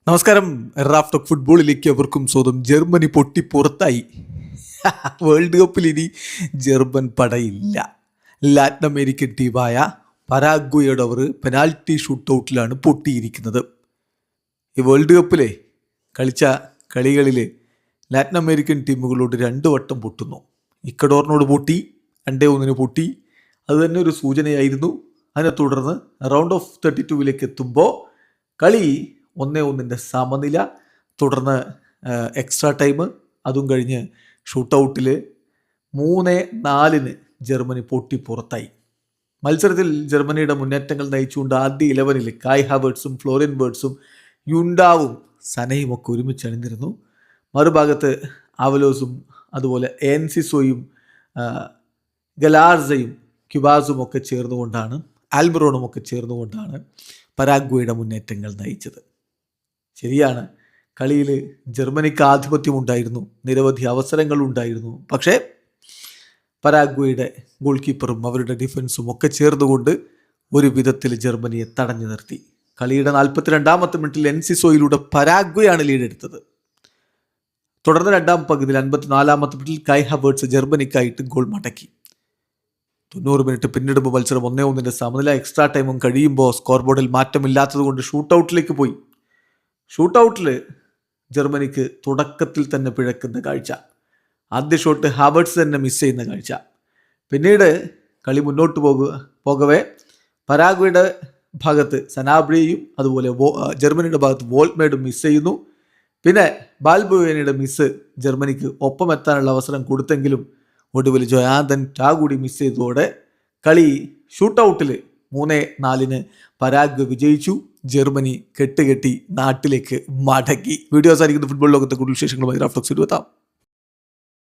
നമസ്കാരം. Raf talk ഫുട്ബോളിലേക്ക് അവർക്കും സ്വന്തം. ജർമ്മനി പൊട്ടി പുറത്തായി. വേൾഡ് കപ്പിൽ ഇനി ജർമ്മൻ പടയില്ല. ലാറ്റിൻ അമേരിക്കൻ ടീമായ പരാഗ്വയുടെ അവർ പെനാൽറ്റി ഷൂട്ടൗട്ടിലാണ് പൊട്ടിയിരിക്കുന്നത്. ഈ വേൾഡ് കപ്പിലെ കളിച്ച കളികളിൽ ലാറ്റിൻ അമേരിക്കൻ ടീമുകളോട് 2 വട്ടം പൊട്ടുന്നു. ഇക്കഡോറിനോട് പൊട്ടി, 2-1 പൊട്ടി. അത് തന്നെ ഒരു സൂചനയായിരുന്നു. അതിനെ തുടർന്ന് റൗണ്ട് ഓഫ് 32 എത്തുമ്പോൾ കളി 1-1 സമനില. തുടർന്ന് എക്സ്ട്രാ ടൈം, അതും കഴിഞ്ഞ് ഷൂട്ടൗട്ടിൽ 3-4 ജർമ്മനി പൊട്ടി പുറത്തായി. മത്സരത്തിൽ ജർമ്മനിയുടെ മുന്നേറ്റങ്ങൾ നയിച്ചുകൊണ്ട് ആദ്യ 11 കായ് ഹാവേർട്സും ഫ്ലോറിൻ വേർട്സും യുണ്ടാവും സനയും ഒക്കെ ഒരുമിച്ച് അണിനിരുന്നു. മറുഭാഗത്ത് ആവലോസും അതുപോലെ എൻസിസോയും ഗലാർസയും ക്യുബാസും ഒക്കെ ചേർന്നുകൊണ്ടാണ്, ആൽബറോണും ഒക്കെ ചേർന്നുകൊണ്ടാണ് പരാഗ്വയുടെ മുന്നേറ്റങ്ങൾ നയിച്ചത്. ശരിയാണ്, കളിയിൽ ജർമ്മനിക്ക് ആധിപത്യം ഉണ്ടായിരുന്നു, നിരവധി അവസരങ്ങൾ ഉണ്ടായിരുന്നു. പക്ഷേ പരാഗ്വയുടെ ഗോൾ കീപ്പറും അവരുടെ ഡിഫൻസും ഒക്കെ ചേർന്നുകൊണ്ട് ഒരു വിധത്തിൽ ജർമ്മനിയെ തടഞ്ഞു നിർത്തി. കളിയുടെ 42-ാമത്തെ മിനിറ്റിൽ എൻസിസോയിലൂടെ പരാഗ്വയാണ് ലീഡെടുത്തത്. തുടർന്ന് രണ്ടാം പകുതിയിൽ 54-ാമത്തെ മിനിറ്റിൽ കായ് ഹാവേർട്സ് ജർമ്മനിക്കായിട്ട് ഗോൾ മടക്കി. 90 മിനിറ്റ് പിന്നിടുമ്പോൾ മത്സരം 1-1 സമനില. എക്സ്ട്രാ ടൈമും കഴിയുമ്പോൾ സ്കോർ ബോർഡിൽ മാറ്റമില്ലാത്തത് കൊണ്ട് ഷൂട്ടൗട്ടിലേക്ക് പോയി. ഷൂട്ടൗട്ടിൽ ജർമ്മനിക്ക് തുടക്കത്തിൽ തന്നെ പിഴക്കുന്ന കാഴ്ച, ആദ്യ ഷോട്ട് ഹാവേർട്സ് തന്നെ മിസ് ചെയ്യുന്ന കാഴ്ച. പിന്നീട് കളി മുന്നോട്ട് പോകവേ പരാഗ്വയുടെ ഭാഗത്ത് സനാബ്രിയും അതുപോലെ ജർമ്മനിയുടെ ഭാഗത്ത് വോൾട്ട്മേഡും മിസ് ചെയ്യുന്നു. പിന്നെ ബാൽബുവേനയുടെ മിസ് ജർമ്മനിക്ക് ഒപ്പം എത്താനുള്ള അവസരം കൊടുത്തെങ്കിലും ഒടുവിൽ ജോയാന്തൻ ടാ കൂടി മിസ് ചെയ്തതോടെ കളി ഷൂട്ടൗട്ടിൽ 3-4 പരാഗ്വ വിജയിച്ചു. ജർമ്മനി കെട്ടുകെട്ടി നാട്ടിലേക്ക് മടങ്ങി. വീഡിയോ അവസാനിക്കുന്ന ഫുട്ബോൾ ലോകത്തെ കൂടുതൽ വിശേഷങ്ങളുമായി റാഫ് ടോക്സിൽ എത്താം.